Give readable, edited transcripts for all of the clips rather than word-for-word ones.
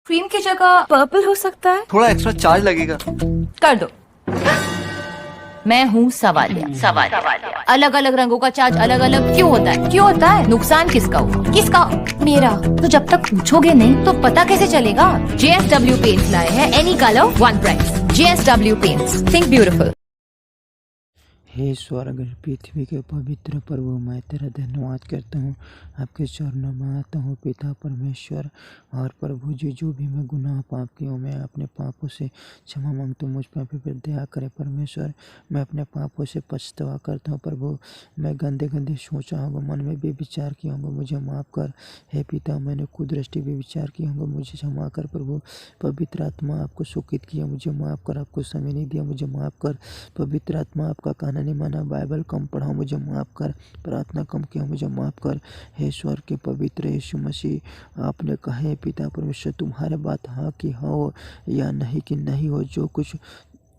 Cream की जगह purple हो सकता है। थोड़ा एक्स्ट्रा चार्ज लगेगा। कर दो। मैं हूँ सवालिया। सवालिया अलग अलग रंगों का चार्ज अलग अलग क्यों होता है? क्यों होता है? नुकसान किसका होगा? किसका? मेरा। तो जब तक पूछोगे नहीं तो पता कैसे चलेगा? JSW पेंट्स लाए हैं any colour one price. JSW paints, think beautiful. हे स्वर्ग पृथ्वी के पवित्र प्रभु, मैं तेरा धन्यवाद करता हूँ, आपके चरणों में आता हूँ पिता परमेश्वर। और प्रभु जी, जो भी मैं गुनाह पाप किया हूँ, मैं अपने पापों से क्षमा मांगता हूँ। मुझ पापी पर दया करे परमेश्वर। मैं अपने पापों से पछतावा करता हूँ प्रभु। मैं गंदे गंदे सोचा होगा, मन में बेविचार किया होगा, मुझे माफ़ कर। हे पिता, मैंने कुदृष्टि बेविचार किया होगा, मुझे क्षमा कर प्रभु। पवित्र आत्मा, आपको शोकित किया, मुझे माफ़ कर। आपको समय नहीं दिया, मुझे माफ़ कर। पवित्र आत्मा, आपका कहना नहीं माना, बाइबल कम पढ़ा, मुझे माफ़ कर। प्रार्थना कम किया, मुझे माफ़ कर। हे स्वर के पवित्र यीशु मसीह, आपने कहे पिता परमेश्वर, तुम्हारे बात हाँ कि हो या नहीं कि नहीं हो, जो कुछ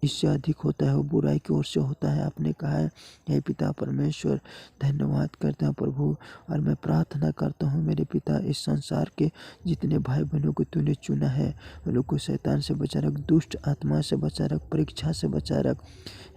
इससे अधिक होता है वो बुराई की ओर से होता है, आपने कहा है। हे पिता परमेश्वर, धन्यवाद करता हूँ प्रभु। और मैं प्रार्थना करता हूँ मेरे पिता, इस संसार के जितने भाई बहनों को तूने चुना है, उन लोग को शैतान से बचा रख, दुष्ट आत्मा से बचा रख, परीक्षा से बचा रख।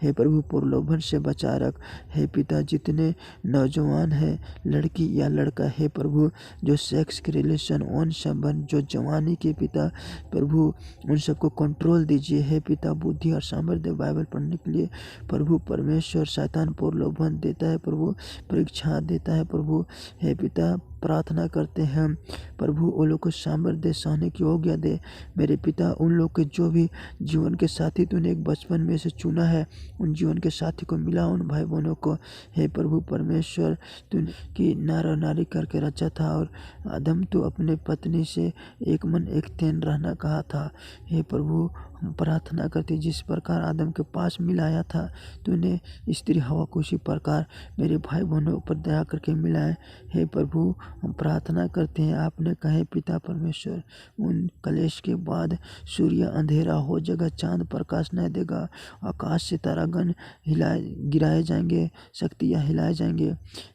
हे प्रभु, प्रलोभन से बचा रख। हे पिता, जितने नौजवान हैं, लड़की या लड़का, हे प्रभु, जो सेक्स के रिलेशन, उन संबंध, जो जवानी के पिता प्रभु, उन सबको कंट्रोल दीजिए। हे पिता, बुद्धि और सामर्थ्य बाइबल पढ़ने के लिए प्रभु परमेश्वर। शैतान प्रलोभन देता है प्रभु, परीक्षा देता है प्रभु। हे पिता, प्रार्थना करते हैं प्रभु, वो लोग को सामर्थ्य दे, सहने की आज्ञा दे मेरे पिता। उन लोग के जो भी जीवन के साथी तूने एक बचपन में से चुना है, उन जीवन के साथी को मिला, उन भाई बहनों को। हे प्रभु परमेश्वर, तूने की नर और नारी करके रचा था, और आदम तो अपने पत्नी से एक मन एक तन रहना कहा था। हे प्रभु, हम प्रार्थना करते, जिस प्रकार आदम के पास मिलाया था, तूने स्त्री हवा को उसी प्रकार मेरे भाई बहनों पर दया करके मिलाए। हे प्रभु, हम प्रार्थना करते हैं, आपने कहे पिता परमेश्वर, उन कलेश के बाद सूर्य अंधेरा हो जाएगा, चांद प्रकाश नहीं देगा, आकाश से तारागण हिलाए गिराए जाएंगे, शक्तियाँ हिलाए जाएंगे।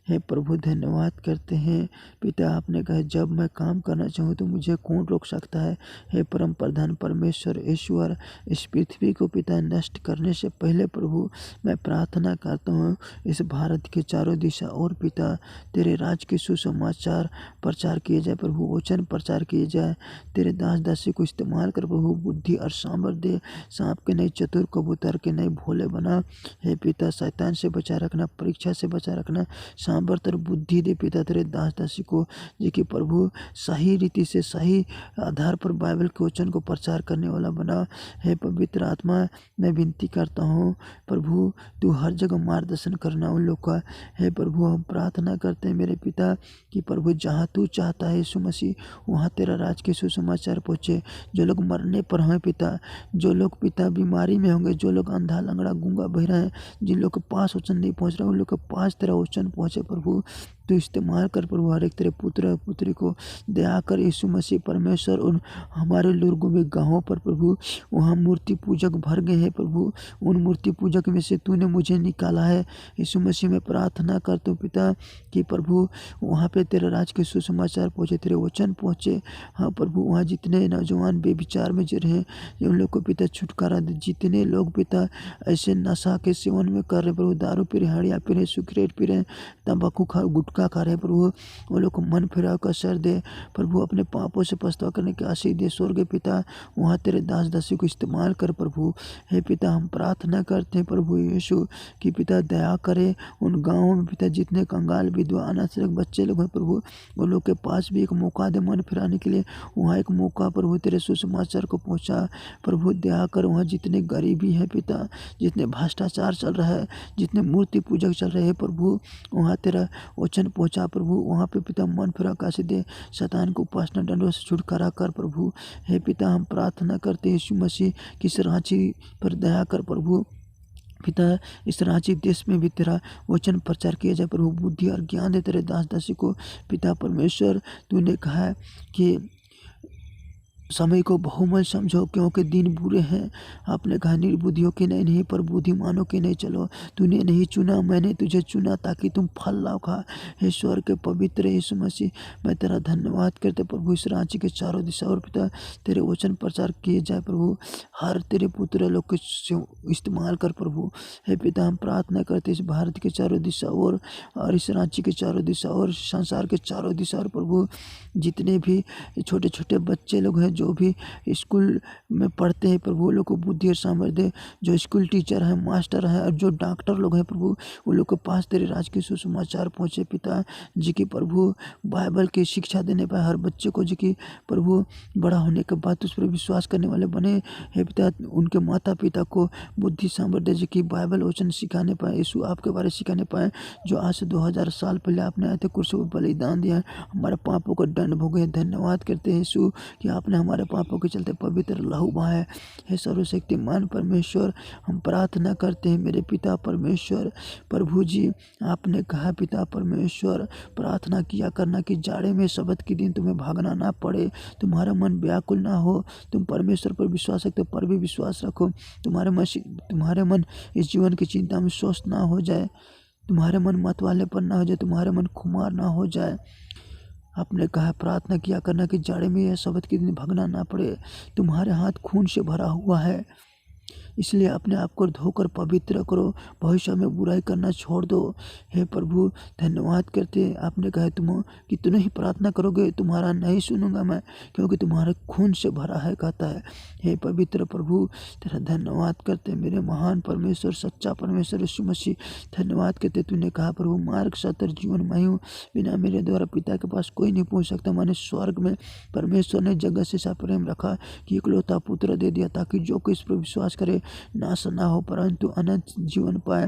हे प्रभु, धन्यवाद करते हैं पिता, आपने कहे जब मैं काम करना चाहूँ तो मुझे कौन रोक सकता है। हे परम प्रधान परमेश्वर ईश्वर, इस पृथ्वी को पिता नष्ट करने से पहले प्रभु, मैं प्रार्थना करता हूँ, इस भारत के चारों दिशा और पिता तेरे राज के सुसमाचार प्रचार किए जाए प्रभु, वचन प्रचार किए जाए। तेरे दास दासी को इस्तेमाल कर प्रभु, बुद्धि और सामर्थ्य दे, सांप के नहीं, चतुर कबूतर के नहीं, भोले बना। हे पिता, शैतान से बचा रखना, परीक्षा से बचा रखना, सामर्थ्य और बुद्धि दे पिता तेरे दास दासी को, जो कि प्रभु सही रीति से, सही आधार पर बाइबल के वचन को प्रचार करने वाला बना। हे पवित्र आत्मा, मैं विनती करता हूँ प्रभु, तू हर जगह मार्गदर्शन करना उन लोग का। हे प्रभु, हम प्रार्थना करते हैं मेरे पिता कि प्रभु, जहाँ तू चाहता है यीशु मसीह, वहाँ तेरा राज के सुसमाचार पहुँचे। जो लोग मरने पर हैं पिता, जो लोग पिता बीमारी में होंगे, जो लोग अंधा लंगड़ा गूंगा बहरा है, जिन लोग के पास वचन नहीं पहुँच रहा, उन लोग के पास तेरा वचन पहुँचे प्रभु। तू इस्तेमाल कर प्रभु, हर एक तेरे पुत्र और पुत्री को दया कर यीशु मसीह परमेश्वर। उन हमारे लोगों में गाँवों पर प्रभु, वहाँ मूर्ति पूजक भर गए हैं प्रभु, उन मूर्ति पूजक में से तूने मुझे निकाला है यीशु मसीह। में प्रार्थना करता हूँ पिता कि प्रभु, वहाँ पे तेरे राज के सुसमाचार पहुँचे, तेरे वचन पहुँचे। हाँ प्रभु, वहाँ जितने नौजवान बेविचार में जी रहे हैं, उन लोग को पिता छुटकारा दे। जितने लोग पिता ऐसे नशा के सेवन में कर रहे प्रभु, दारू पी रहे, हड़िया पी रहे, सिगरेट पी रहे, तंबाकू खा, गुटखा खा रहे प्रभु, वो लोग को मन फिराव का असर दे प्रभु, अपने पापों से पछतावा करने की आशीष दे स्वर्ग पिता। वहाँ तेरे दास दासी को इस्तेमाल कर प्रभु। हे पिता, हम प्रार्थना करते हैं प्रभु यीशु कि पिता दया करे उन गाँवों में पिता, जितने कंगाल विधवा अनाथ बच्चे लोग हैं प्रभु, उन लोग के पास भी एक मौका दे मन फिराने के लिए। वहाँ एक मौका प्रभु तेरे सुसमाचार को पहुँचा प्रभु, दया कर। वहाँ जितने गरीबी है पिता, जितने भ्रष्टाचार चल रहा है, जितने मूर्ति पूजक चल रहे हैं प्रभु, वहाँ तेरा वचन पहुँचा प्रभु। वहाँ पे पिता मन फिरा काशी दे, शैतान को उपासना दंडों से छुटकारा कर प्रभु। हे पिता, हम प्रार्थना करते हैं यीशु मसीह कि इस रांची पर दया कर प्रभु पिता, इस रांची देश में भी तेरा वचन प्रचार किया जाए प्रभु, बुद्धि और ज्ञान दे तेरे दास दासी को पिता परमेश्वर। तूने कहा है कि समय को बहुमूल्य समझो, क्योंकि दिन बुरे हैं। आपने कहा निर्बुद्धियों के नहीं पर बुद्धिमानों के नहीं चलो। तूने नहीं चुना, मैंने तुझे चुना ताकि तुम फल लाओ खा। हे स्वर्ग के पवित्र यीशु मसीह, मैं तेरा धन्यवाद करते प्रभु। इस रांची के चारों दिशा और पिता तेरे वचन प्रचार किए जाए प्रभु। हर तेरे पुत्र लोग को इस्तेमाल कर प्रभु। हे पिता, हम प्रार्थना करते इस भारत के चारों दिशा और इस रांची के चारों दिशा और संसार के चारों दिशा और प्रभु, जितने भी छोटे छोटे बच्चे लोग हैं जो भी स्कूल में पढ़ते हैं प्रभु, वो लोग को बुद्धि और सामर्थ्य, जो स्कूल टीचर हैं, मास्टर हैं और जो डॉक्टर लोग हैं प्रभु, वो लोग के पास तेरे राज के सुसमाचार पहुँचे पिता जी की प्रभु। बाइबल की शिक्षा देने पाए हर बच्चे को जी की प्रभु, बड़ा होने के बाद उस पर विश्वास करने वाले बने। हे पिता, उनके माता पिता को बुद्धि सामर्थ्य जी की बाइबल वचन सिखाने पाए, यीशु आपके बारे सिखाने पाए, जो आज से 2000 साल पहले आपने आए थे, कुर्सी पर बलिदान दिया, हमारे पापों को दंड भोगे। धन्यवाद करते हैं यीशु कि आपने हमारे पापों के चलते पवित्र लहू बहाया। हे सर्वशक्तिमान परमेश्वर, हम प्रार्थना करते हैं मेरे पिता परमेश्वर प्रभु जी, आपने कहा पिता परमेश्वर प्रार्थना किया करना कि जाड़े में शब्द के दिन तुम्हें भागना ना पड़े, तुम्हारा मन व्याकुल ना हो, तुम परमेश्वर पर विश्वास रखते पर भी विश्वास रखो, तुम्हारे मन इस जीवन की चिंता में स्वस्थ ना हो जाए, तुम्हारे मन मतवाले पर ना हो जाए, तुम्हारे मन खुमार ना हो जाए। आपने कहा प्रार्थना किया करना कि जाड़े में यह शब्द के दिन भागना ना पड़े, तुम्हारे हाथ खून से भरा हुआ है, इसलिए अपने आप को धोकर पवित्र करो, भविष्य में बुराई करना छोड़ दो। हे प्रभु, धन्यवाद करते हैं, आपने कहा तुम कितने ही प्रार्थना करोगे तुम्हारा नहीं सुनूंगा मैं, क्योंकि तुम्हारे खून से भरा है कहता है। हे पवित्र प्रभु, तेरा धन्यवाद करते हैं मेरे महान परमेश्वर, सच्चा परमेश्वर यीशु मसीह, धन्यवाद करते। तूने कहा प्रभु मार्ग सत्य जीवन मैं हूँ, बिना मेरे द्वारा पिता के पास कोई नहीं पहुँच सकता। मैंने स्वर्ग में परमेश्वर ने जगत से ऐसा प्रेम रखा कि इकलौता पुत्र दे दिया, ताकि जो कोई इस पर विश्वास करे नाश ना हो परंतु अनंत जीवन पाए।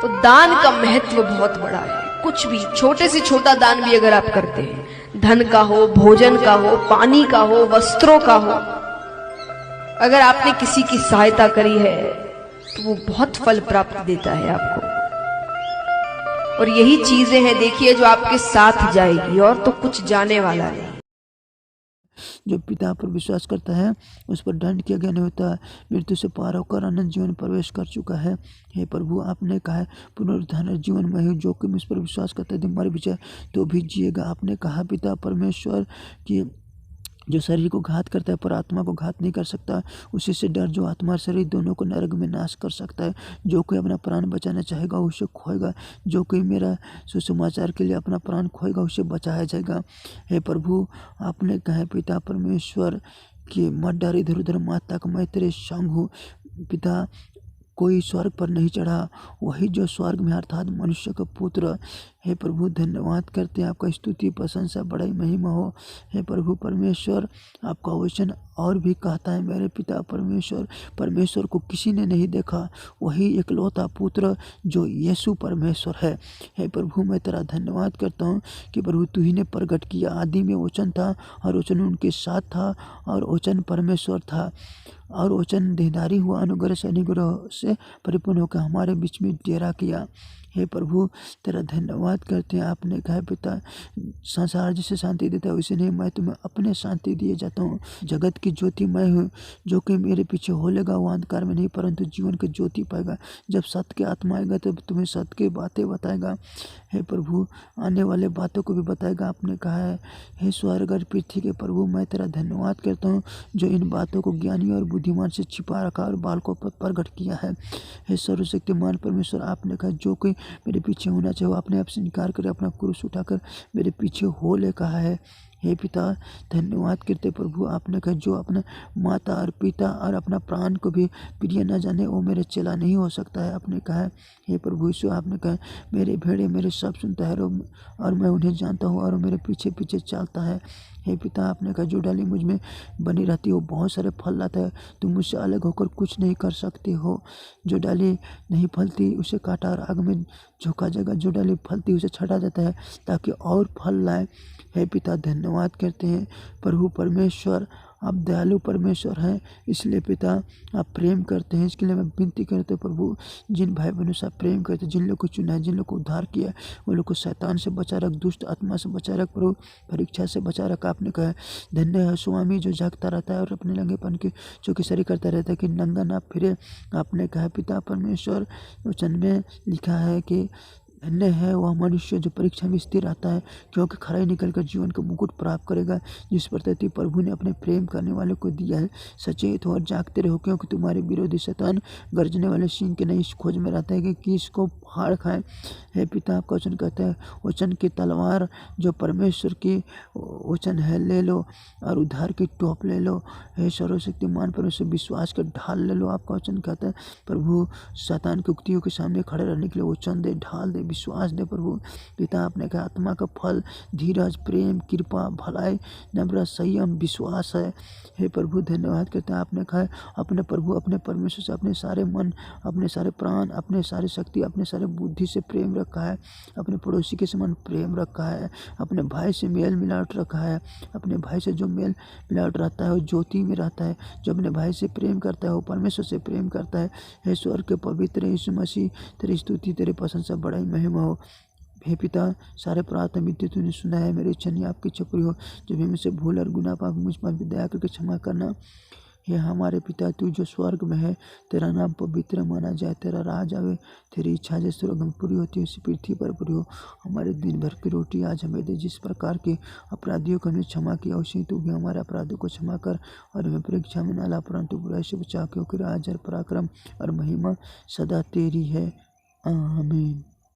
तो दान का महत्व बहुत बड़ा है। कुछ भी छोटे से छोटा दान भी अगर आप करते हैं, धन का हो, भोजन का हो, पानी का हो, वस्त्रों का हो, अगर आपने किसी की सहायता करी है तो वो बहुत फल प्राप्त देता है आपको। और यही चीजें हैं देखिए जो आपके साथ जाएगी, और तो कुछ जाने वाला नहीं। जो पिता पर विश्वास करता है उस पर दंड किया गया नहीं होता, मृत्यु से पार होकर अनंत जीवन प्रवेश कर चुका है। हे प्रभु, आपने कहा है पुनरुत्थान जीवन में हूँ, जो कि इस पर विश्वास करता है मर भी जाए तो भी जिएगा। आपने कहा पिता परमेश्वर कि जो शरीर को घात करता है पर आत्मा को घात नहीं कर सकता, उसी से डर जो आत्मा और शरीर दोनों को नरक में नाश कर सकता है। जो कोई अपना प्राण बचाना चाहेगा उसे खोएगा, जो कोई मेरा सुसमाचार के लिए अपना प्राण खोएगा उसे बचाया जाएगा। हे प्रभु, आपने कहा पिता परमेश्वर कि मत डर, इधर उधर मत ताक, मैं तेरे संग हूँ। पिता, कोई स्वर्ग पर नहीं चढ़ा, वही जो स्वर्ग में अर्थात मनुष्य का पुत्र। हे प्रभु, धन्यवाद करते हैं, आपका स्तुति प्रशंसा बड़ाई महिमा हो। हे प्रभु परमेश्वर, आपका वचन और भी कहता है मेरे पिता परमेश्वर, परमेश्वर को किसी ने नहीं देखा, वही एकलौता पुत्र जो यीशु परमेश्वर है। हे प्रभु, मैं तेरा धन्यवाद करता हूँ कि प्रभु तू ही ने प्रकट किया। आदि में वचन था और वचन उनके साथ था और वचन परमेश्वर था, और वचन देहधारी हुआ, अनुग्रह से अनुग्रह से परिपूर्ण होकर हमारे बीच में डेरा किया। हे प्रभु, तेरा धन्यवाद करते हैं। आपने कहा पिता संसार जिसे शांति देता है उसे नहीं, मैं तुम्हें अपने शांति दिए जाता हूँ। जगत की ज्योति मैं हूँ, जो कि मेरे पीछे होलेगा वो अंधकार में नहीं परंतु जीवन की ज्योति पाएगा। जब सत्य की आत्मा आएगा तब तुम्हें सत्य की बातें बताएगा। हे प्रभु, आने वाले बातों को भी बताएगा। आपने कहा है हे स्वर्ग और पृथ्वी के प्रभु, मैं तेरा धन्यवाद करता हूँ जो इन बातों को ज्ञानी और बुद्धिमान से छिपा रखा और बालकों पर प्रकट किया है। हे सर्वशक्तिमान परमेश्वर, आपने कहा जो कोई मेरे पीछे होना चाहे वो अपने आप से इनकार करे, अपना क्रूस उठाकर मेरे पीछे हो ले कहा है। हे पिता, धन्यवाद करते प्रभु, आपने कहा जो अपने माता और पिता और अपना प्राण को भी प्रिय न जाने वो मेरे चेला नहीं हो सकता है। आपने कहा है हे प्रभु यीशु, आपने कहा मेरे भेड़े मेरे सब सुनता है और मैं उन्हें जानता हूँ और मेरे पीछे पीछे चलता है। हे पिता, आपने कहा जो डाली मुझ में बनी रहती है वो बहुत सारे फल लाता है, तुम मुझसे अलग होकर कुछ नहीं कर सकते हो। जो डाली नहीं फलती उसे काटा और आग में झोंका जाएगा, जो डाली फलती उसे छाटा जाता है ताकि और फल लाए। हे पिता, धन्यवाद करते हैं प्रभु परमेश्वर, आप दयालु परमेश्वर हैं, इसलिए पिता आप प्रेम करते हैं। इसके लिए मैं विनती करते हैं प्रभु, जिन भाई बहनों से आप प्रेम करते हैं, जिन लोग को चुना है, जिन लोग को उद्धार किया है, वो लोग को शैतान से बचा रख, दुष्ट आत्मा से बचा रख प्रभु, परीक्षा से बचा रखा। आपने कहा है धन्य है स्वामी जो जागता रहता है और अपने नंगेपन की चौकसी करता रहता है कि नंगा ना फिरे। आपने कहा पिता परमेश्वर, वचन में लिखा है कि धन्य है वह मनुष्य जो परीक्षा में स्थिर रहता है, क्योंकि खराई निकलकर जीवन का मुकुट प्राप्त करेगा। जिस प्रति प्रभु ने अपने प्रेम करने वाले को दिया है। सचेत हो और जागते रहो, क्योंकि तुम्हारे विरोधी शैतान गर्जने वाले सिंह के नई खोज में रहता है कि किसको फाड़ खाए। हे पिता, आपका वचन कहता है वचन की तलवार जो परमेश्वर की वचन है ले लो, और उद्धार की टोप ले लो। हे सर्वशक्तिमान परमेश्वर, विश्वास का ढाल ले लो। आपका वचन कहता है प्रभु, शैतान की उक्तियों के सामने खड़े रहने के लिए वचन दे, ढाल दे, विश्वास दे प्रभु। पिता, आपने कहा आत्मा का फल धीरज, प्रेम, कृपा, भलाई, नम्रता, संयम, विश्वास है। हे प्रभु, धन्यवाद करते हैं। आपने कहा अपने प्रभु, अपने परमेश्वर से अपने सारे मन, अपने सारे प्राण, अपने सारी शक्ति, अपने सारे बुद्धि से प्रेम रखा है। अपने पड़ोसी के समान प्रेम रखा है। अपने भाई से मेल मिलावट रखा है। अपने भाई से जो मेल मिलावट रहता है वो ज्योति में रहता है। जो अपने भाई से प्रेम करता है वो परमेश्वर से प्रेम करता है। हे स्वर्ग के पवित्र यीशु मसीह, तेरी स्तुति, तेरी प्रशंसा, बड़ाई, महिमा हो। हे पिता, सारे प्रार्थना विद्युत तूने सुना है। मेरी इच्छा नहीं आपकी इच्छा पूरी हो। जब भी मुझसे भूल और गुनाह पाप मुझ पर दया करके क्षमा करना। हे हमारे पिता, तू जो स्वर्ग में है, तेरा नाम पवित्र माना जाए, तेरा राज आवे, तेरी इच्छा जैसे स्वर्ग में पूरी होती है उसी पृथ्वी पर पूरी हो। हमारे दिन भर की रोटी आज हमें दे। जिस प्रकार के अपराधियों को हमने क्षमा किया, उसी तू भी हमारे अपराधों को क्षमा कर, और हमें परीक्षा में न ला, परंतु बुराई से बचा, क्योंकि राज और पराक्रम और महिमा सदा तेरी है। आमीन।